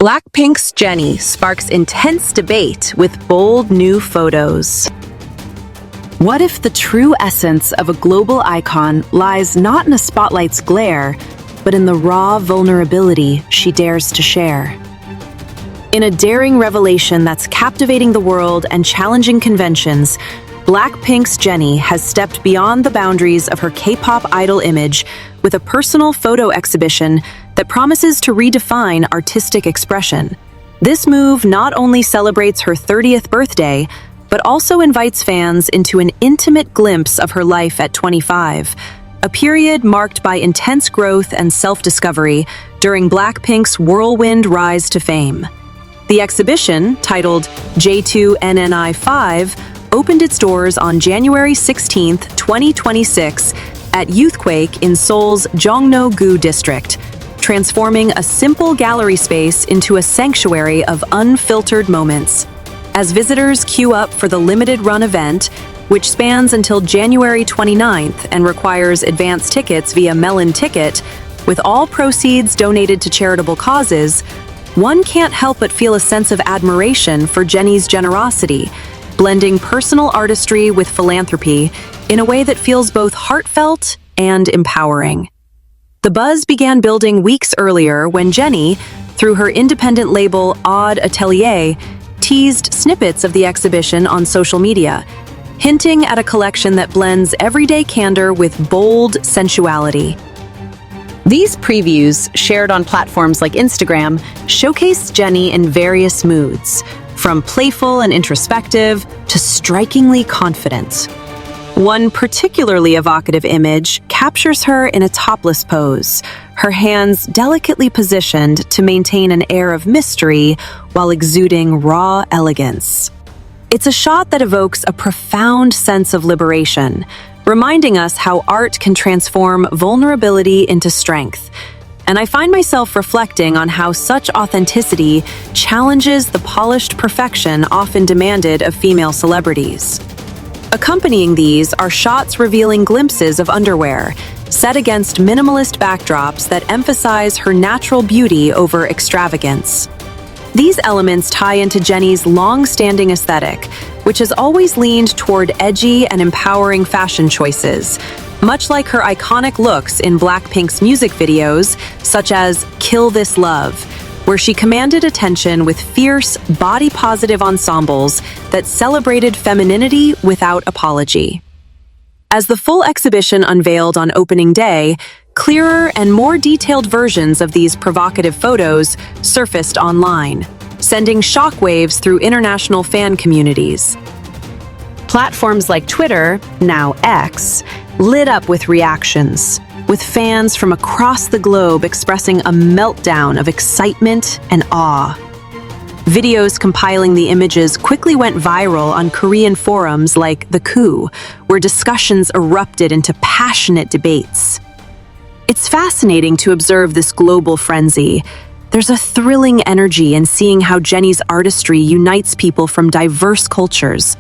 BLACKPINK's Jennie sparks intense debate with bold new photos. What if the true essence of a global icon lies not in a spotlight's glare, but in the raw vulnerability she dares to share? In a daring revelation that's captivating the world and challenging conventions, BLACKPINK's Jennie has stepped beyond the boundaries of her K-pop idol image with a personal photo exhibition that promises to redefine artistic expression. This move not only celebrates her 30th birthday, but also invites fans into an intimate glimpse of her life at 25, a period marked by intense growth and self-discovery during BLACKPINK's whirlwind rise to fame. The exhibition, titled J2NNI5, opened its doors on January 16, 2026, at Youthquake in Seoul's Jongno-gu district, transforming a simple gallery space into a sanctuary of unfiltered moments. As visitors queue up for the limited-run event, which spans until January 29th and requires advance tickets via Melon Ticket, with all proceeds donated to charitable causes, one can't help but feel a sense of admiration for Jennie's generosity, blending personal artistry with philanthropy in a way that feels both heartfelt and empowering. The buzz began building weeks earlier when Jennie, through her independent label Odd Atelier, teased snippets of the exhibition on social media, hinting at a collection that blends everyday candor with bold sensuality. These previews, shared on platforms like Instagram, showcased Jennie in various moods, from playful and introspective to strikingly confident. One particularly evocative image captures her in a topless pose, her hands delicately positioned to maintain an air of mystery while exuding raw elegance. It's a shot that evokes a profound sense of liberation, reminding us how art can transform vulnerability into strength. And I find myself reflecting on how such authenticity challenges the polished perfection often demanded of female celebrities. Accompanying these are shots revealing glimpses of underwear, set against minimalist backdrops that emphasize her natural beauty over extravagance. These elements tie into Jennie's long-standing aesthetic, which has always leaned toward edgy and empowering fashion choices, much like her iconic looks in BLACKPINK's music videos, such as Kill This Love, where she commanded attention with fierce, body-positive ensembles that celebrated femininity without apology. As the full exhibition unveiled on opening day, clearer and more detailed versions of these provocative photos surfaced online, sending shockwaves through international fan communities. Platforms like Twitter, now X, lit up with reactions, with fans from across the globe expressing a meltdown of excitement and awe. Videos compiling the images quickly went viral on Korean forums like The Coup, where discussions erupted into passionate debates. It's fascinating to observe this global frenzy. There's a thrilling energy in seeing how Jennie's artistry unites people from diverse cultures.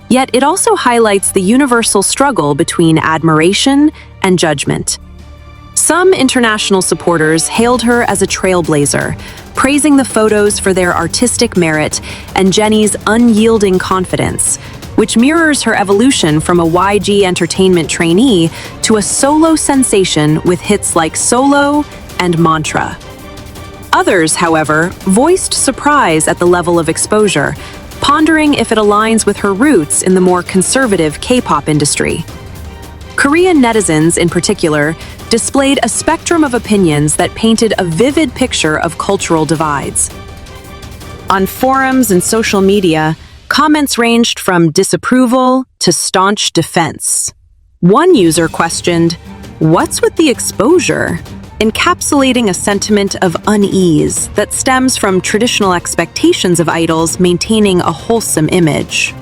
Yet it also highlights the universal struggle between admiration and judgment. Some international supporters hailed her as a trailblazer, praising the photos for their artistic merit and Jennie's unyielding confidence, which mirrors her evolution from a YG Entertainment trainee to a solo sensation with hits like Solo and Mantra. Others, however, voiced surprise at the level of exposure, pondering if it aligns with her roots in the more conservative K-pop industry. Korean netizens, in particular, displayed a spectrum of opinions that painted a vivid picture of cultural divides. On forums and social media, comments ranged from disapproval to staunch defense. One user questioned, "What's with the exposure?" encapsulating a sentiment of unease that stems from traditional expectations of idols maintaining a wholesome image.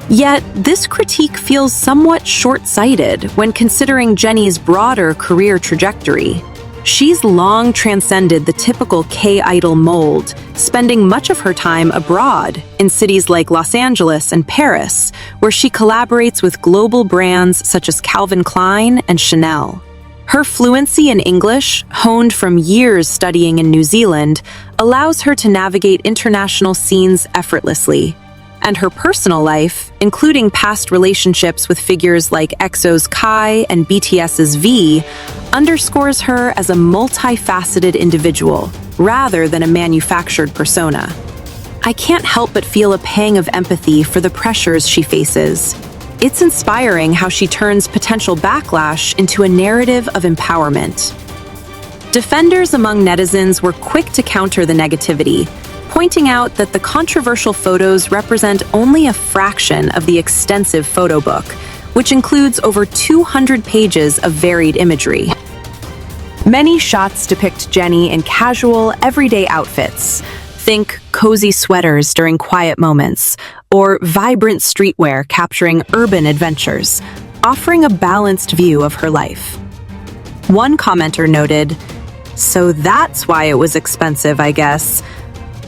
Yet, this critique feels somewhat short-sighted when considering Jennie's broader career trajectory. She's long transcended the typical K-idol mold, spending much of her time abroad in cities like Los Angeles and Paris, where she collaborates with global brands such as Calvin Klein and Chanel. Her fluency in English, honed from years studying in New Zealand, allows her to navigate international scenes effortlessly. And her personal life, including past relationships with figures like EXO's Kai and BTS's V, underscores her as a multifaceted individual, rather than a manufactured persona. I can't help but feel a pang of empathy for the pressures she faces. It's inspiring how she turns potential backlash into a narrative of empowerment. Defenders among netizens were quick to counter the negativity, pointing out that the controversial photos represent only a fraction of the extensive photo book, which includes over 200 pages of varied imagery. Many shots depict Jennie in casual, everyday outfits. Think cozy sweaters during quiet moments, or vibrant streetwear capturing urban adventures, offering a balanced view of her life. One commenter noted, "So that's why it was expensive, I guess,"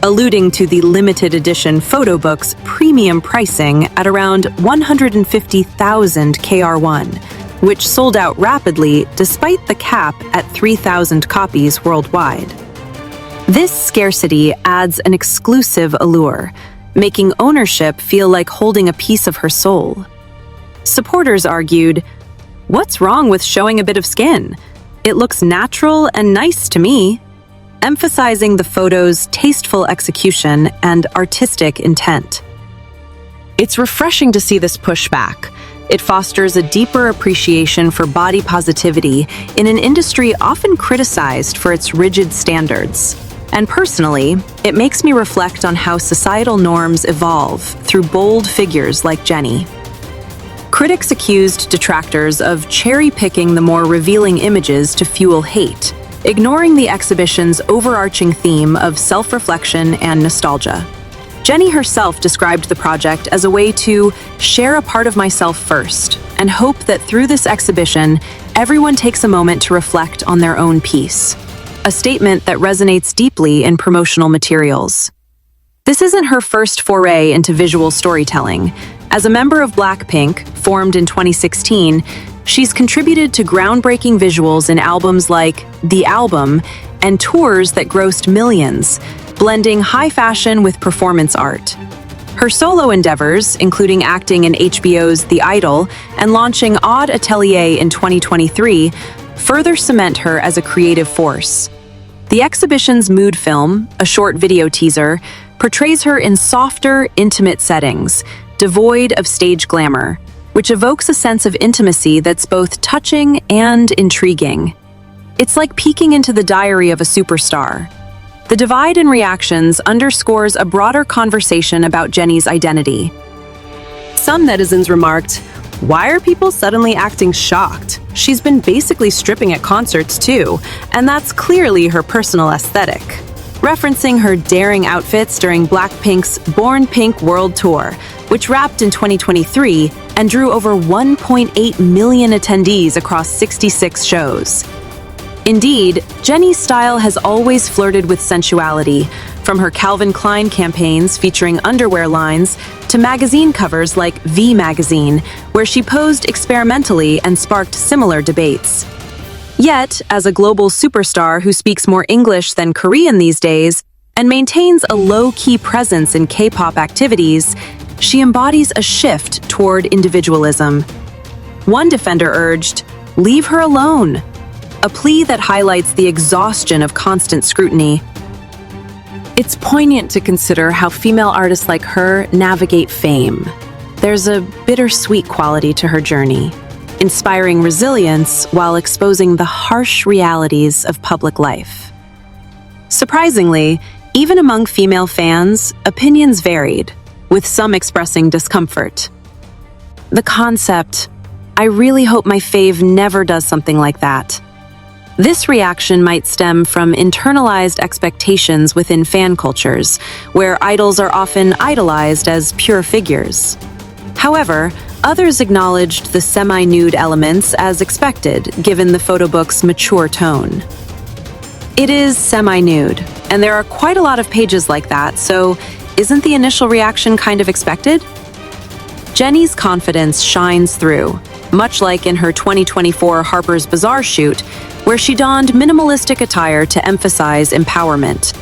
alluding to the limited edition photo book's premium pricing at around 150,000 KR1, which sold out rapidly despite the cap at 3,000 copies worldwide. This scarcity adds an exclusive allure, making ownership feel like holding a piece of her soul. Supporters argued, "What's wrong with showing a bit of skin? It looks natural and nice to me," emphasizing the photo's tasteful execution and artistic intent. It's refreshing to see this pushback. It fosters a deeper appreciation for body positivity in an industry often criticized for its rigid standards. And personally, it makes me reflect on how societal norms evolve through bold figures like Jennie. Critics accused detractors of cherry-picking the more revealing images to fuel hate, ignoring the exhibition's overarching theme of self-reflection and nostalgia. Jennie herself described the project as a way to share a part of myself first, and hope that through this exhibition, everyone takes a moment to reflect on their own piece. A statement that resonates deeply in promotional materials. This isn't her first foray into visual storytelling. As a member of BLACKPINK, formed in 2016, she's contributed to groundbreaking visuals in albums like The Album and tours that grossed millions, blending high fashion with performance art. Her solo endeavors, including acting in HBO's The Idol and launching Odd Atelier in 2023, further cement her as a creative force. The exhibition's mood film, a short video teaser, portrays her in softer, intimate settings, devoid of stage glamour, which evokes a sense of intimacy that's both touching and intriguing. It's like peeking into the diary of a superstar. The divide in reactions underscores a broader conversation about Jennie's identity. Some netizens remarked, "Why are people suddenly acting shocked? She's been basically stripping at concerts too, and that's clearly her personal aesthetic," referencing her daring outfits during BLACKPINK's Born Pink World Tour, which wrapped in 2023 and drew over 1.8 million attendees across 66 shows. Indeed, Jennie's style has always flirted with sensuality, from her Calvin Klein campaigns featuring underwear lines to magazine covers like V Magazine, where she posed experimentally and sparked similar debates. Yet, as a global superstar who speaks more English than Korean these days and maintains a low-key presence in K-pop activities, she embodies a shift toward individualism. One defender urged, "Leave her alone," a plea that highlights the exhaustion of constant scrutiny. It's poignant to consider how female artists like her navigate fame. There's a bittersweet quality to her journey, inspiring resilience while exposing the harsh realities of public life. Surprisingly, even among female fans, opinions varied, with some expressing discomfort. The concept, "I really hope my fave never does something like that." This reaction might stem from internalized expectations within fan cultures, where idols are often idolized as pure figures. However, others acknowledged the semi-nude elements as expected, given the photo book's mature tone. It is semi-nude, and there are quite a lot of pages like that, so isn't the initial reaction kind of expected? Jennie's confidence shines through. much like in her 2024 Harper's Bazaar shoot, where she donned minimalistic attire to emphasize empowerment.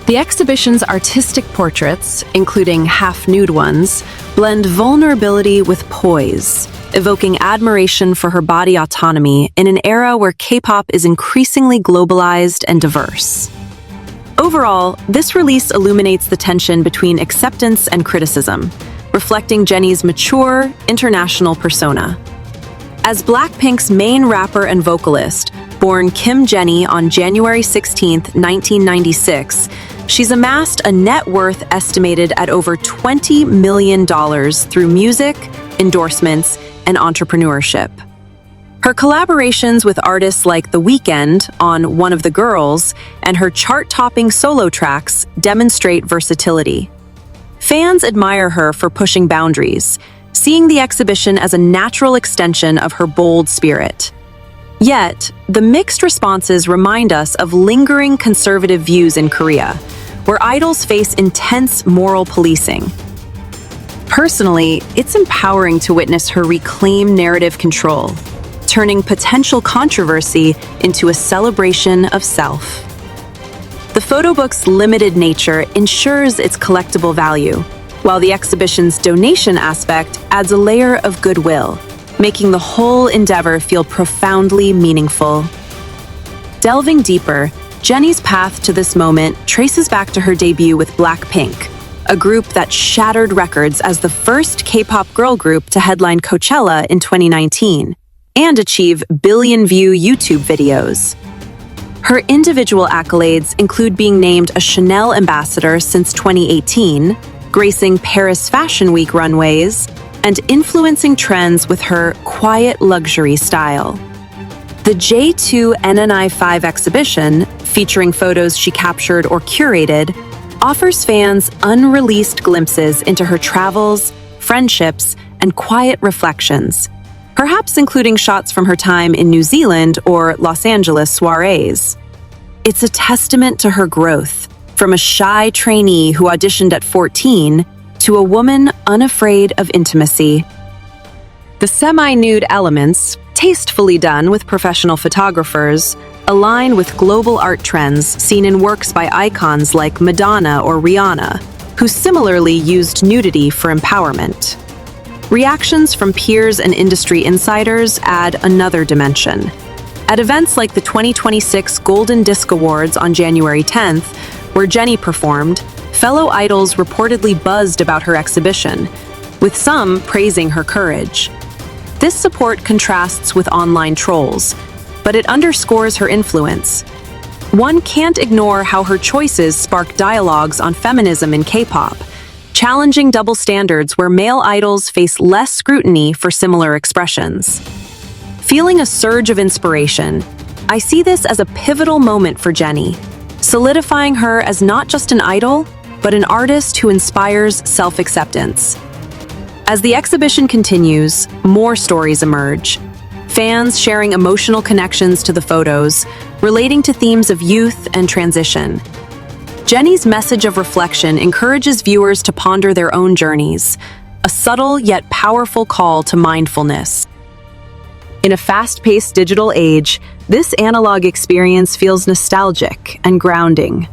The exhibition's artistic portraits, including half-nude ones, blend vulnerability with poise, evoking admiration for her body autonomy in an era where K-pop is increasingly globalized and diverse. Overall, this release illuminates the tension between acceptance and criticism, reflecting Jennie's mature, international persona. As BLACKPINK's main rapper and vocalist, born Kim Jennie on January 16, 1996, she's amassed a net worth estimated at over $20 million through music, endorsements, and entrepreneurship. Her collaborations with artists like The Weeknd on One of the Girls and her chart-topping solo tracks demonstrate versatility. Fans admire her for pushing boundaries, seeing the exhibition as a natural extension of her bold spirit. Yet, the mixed responses remind us of lingering conservative views in Korea, where idols face intense moral policing. Personally, it's empowering to witness her reclaim narrative control, turning potential controversy into a celebration of self. The photo book's limited nature ensures its collectible value, while the exhibition's donation aspect adds a layer of goodwill, making the whole endeavor feel profoundly meaningful. Delving deeper, Jennie's path to this moment traces back to her debut with BLACKPINK, a group that shattered records as the first K-pop girl group to headline Coachella in 2019 and achieve billion-view YouTube videos. Her individual accolades include being named a Chanel ambassador since 2018, gracing Paris Fashion Week runways, and influencing trends with her quiet luxury style. The J2 NNI5 exhibition, featuring photos she captured or curated, offers fans unreleased glimpses into her travels, friendships, and quiet reflections, perhaps including shots from her time in New Zealand or Los Angeles soirees. It's a testament to her growth, from a shy trainee who auditioned at 14 to a woman unafraid of intimacy. The semi-nude elements, tastefully done with professional photographers, align with global art trends seen in works by icons like Madonna or Rihanna, who similarly used nudity for empowerment. Reactions from peers and industry insiders add another dimension. At events like the 2026 Golden Disc Awards on January 10th, where Jennie performed, fellow idols reportedly buzzed about her exhibition, with some praising her courage. This support contrasts with online trolls, but it underscores her influence. One can't ignore how her choices spark dialogues on feminism in K-pop, challenging double standards where male idols face less scrutiny for similar expressions. Feeling a surge of inspiration, I see this as a pivotal moment for Jennie, solidifying her as not just an idol, but an artist who inspires self-acceptance. As the exhibition continues, more stories emerge. Fans sharing emotional connections to the photos, relating to themes of youth and transition. Jennie's message of reflection encourages viewers to ponder their own journeys, a subtle yet powerful call to mindfulness. In a fast-paced digital age, this analog experience feels nostalgic and grounding.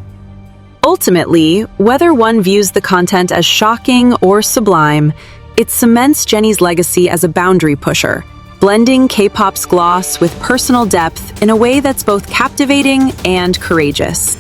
Ultimately, whether one views the content as shocking or sublime, it cements Jennie's legacy as a boundary pusher, blending K-pop's gloss with personal depth in a way that's both captivating and courageous.